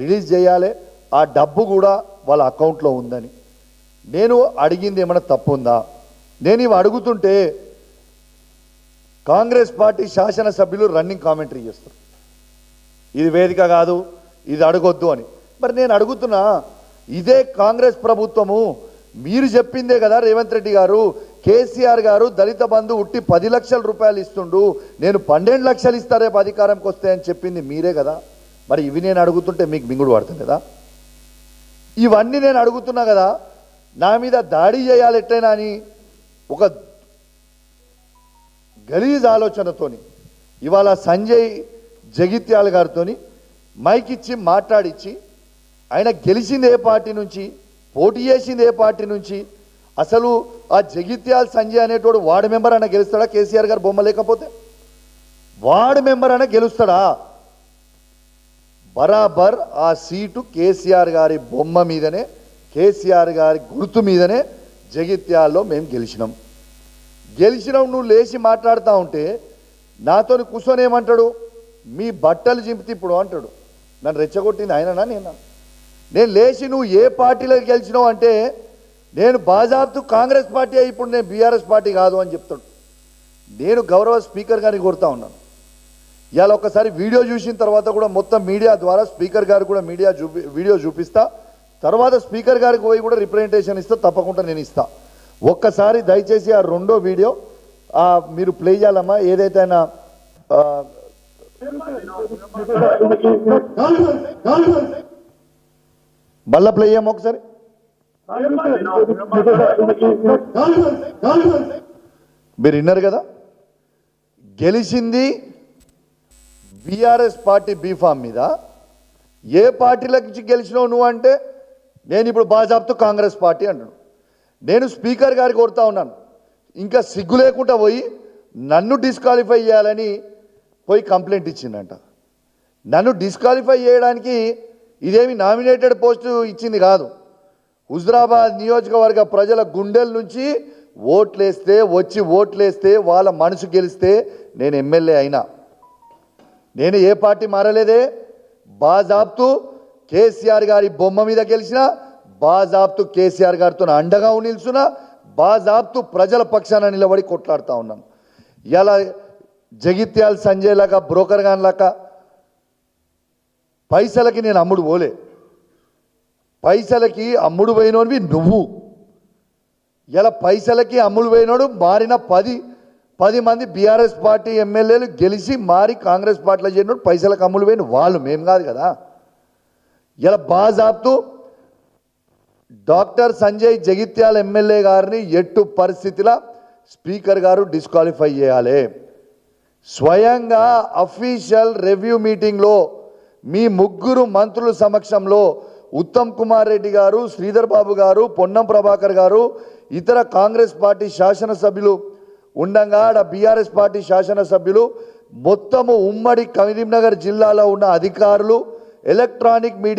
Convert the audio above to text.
Release చేయాలి, ఆ డబ్బు కూడా వాళ్ళ అకౌంట్లో ఉందని. నేను అడిగింది ఏమైనా తప్పు ఉందా? నేను ఇవి అడుగుతుంటే కాంగ్రెస్ పార్టీ శాసనసభ్యులు రన్నింగ్ కామెంటరీ చేస్తారు, ఇది వేదిక కాదు, ఇది అడగొద్దు అని. మరి నేను అడుగుతున్నా, ఇదే కాంగ్రెస్ ప్రభుత్వము మీరు చెప్పిందే కదా రేవంత్ రెడ్డి గారు, కేసీఆర్ గారు దళిత బంధు ఉట్టి 10 లక్షల రూపాయలు ఇస్తుండు, నేను 12 లక్షలు ఇస్తా రేపు అధికారంకి వస్తే అని చెప్పింది మీరే కదా. మరి ఇవి నేను అడుగుతుంటే మీకు మింగుడు పడుతుంది కదా. ఇవన్నీ నేను అడుగుతున్నా కదా, నా మీద దాడి చేయాలి ఎట్లయినా అని ఒక గలీజ్ ఆలోచనతోని ఇవాళ సంజయ్ జగిత్యాల గారితో మైక్ ఇచ్చి మాట్లాడించి, ఆయన గెలిచింది ఏ పార్టీ నుంచి, పోటీ చేసింది ఏ పార్టీ నుంచి, అసలు ఆ జగిత్యాల సంజయ్ అనేటోడు వార్డు మెంబర్ అయినా గెలుస్తాడా? కేసీఆర్ గారు బొమ్మ లేకపోతే వార్డు మెంబర్ అయినా గెలుస్తాడా? బరాబర్ ఆ సీటు కేసీఆర్ గారి బొమ్మ మీదనే, కేసీఆర్ గారి గుర్తు మీదనే జగిత్యాల్లో మేము గెలిచినాం. నువ్వు లేచి మాట్లాడుతూ ఉంటే నాతో కూర్చొని ఏమంటాడు, మీ బట్టలు చింపితే ఇప్పుడు అంటాడు. నన్ను రెచ్చగొట్టింది ఆయననా నేనా? నేను లేచి నువ్వు ఏ పార్టీలో గెలిచినావు అంటే నేను బాజాబ్తు కాంగ్రెస్ పార్టీ, ఇప్పుడు నేను బీఆర్ఎస్ పార్టీ కాదు అని చెప్తాడు. నేను గౌరవ స్పీకర్ గారిని కోరుతా ఉన్నాను, ఇవాళ ఒకసారి వీడియో చూసిన తర్వాత కూడా మొత్తం మీడియా ద్వారా స్పీకర్ గారు కూడా వీడియో చూపిస్తా, తర్వాత స్పీకర్ గారికి పోయి కూడా రిప్రజెంటేషన్ ఇస్తా, తప్పకుండా నేను ఇస్తా. ఒక్కసారి దయచేసి ఆ రెండో వీడియో మీరు ప్లే చేయాలమ్మా. ఏదైతే ఆయన మళ్ళా ప్లే చేయమ్మా ఒకసారి. మీరు విన్నారు కదా, గెలిచింది బీఆర్ఎస్ పార్టీ బీఫామ్ మీద. ఏ పార్టీల నుంచి గెలిచినావు నువ్వు అంటే నేను ఇప్పుడు బాజాబ్తో కాంగ్రెస్ పార్టీ అంటాను. నేను స్పీకర్ గారికి కోరుతా ఉన్నాను, ఇంకా సిగ్గు లేకుండా పోయి నన్ను డిస్క్వాలిఫై చేయాలని పోయి కంప్లైంట్ ఇచ్చిందంట. నన్ను డిస్క్వాలిఫై చేయడానికి ఇదేమి నామినేటెడ్ పోస్టు ఇచ్చింది కాదు. హుజురాబాద్ నియోజకవర్గ ప్రజల గుండెల నుంచి ఓట్లేస్తే వాళ్ళ మనసు గెలిస్తే నేను ఎమ్మెల్యే అయినా. నేను ఏ పార్టీ మారలేదే, బాజాబ్తు కేసీఆర్ గారి బొమ్మ మీద గెలిచిన, బాజాబ్తు కేసీఆర్ గారితో అండగా నిల్చున్నా, బాజాబ్తు ప్రజల పక్షాన నిలబడి కొట్లాడుతూ ఉన్నాను. ఇలా జగిత్యాల సంజయ్ లాగా బ్రోకర్ గాన్ లాగా పైసలకి నేను అమ్ముడు పోలే. పైసలకి అమ్ముడు పోయినోడివి నువ్వు. ఇలా పైసలకి అమ్ముడు పోయినోడు మారిన 10 మంది బీఆర్ఎస్ పార్టీ ఎమ్మెల్యేలు గెలిచి మారి కాంగ్రెస్ పార్టీలో చేరినోడు పైసలకు అమ్ముడు పోయిన వాళ్ళు, మేము కాదు కదా. ఇలా బాజాబ్తు డాక్టర్ సంజయ్ జగిత్యాల ఎమ్మెల్యే గారిని ఎట్టు పరిస్థితిలో స్పీకర్ గారు డిస్క్వాలిఫై చేయాలి. స్వయంగా అఫీషియల్ రివ్యూ మీటింగ్లో మీ ముగ్గురు మంత్రుల సమక్షంలో ఉత్తమ్ కుమార్ రెడ్డి గారు, శ్రీధర్ బాబు గారు, పొన్నం ప్రభాకర్ గారు, ఇతర కాంగ్రెస్ పార్టీ శాసనసభ్యులు ఉండగా బీఆర్ఎస్ పార్టీ శాసనసభ్యులు మొత్తము ఉమ్మడి కరీంనగర్ జిల్లాలో ఉన్న అధికారులు, ఎలక్ట్రానిక్ మీడియా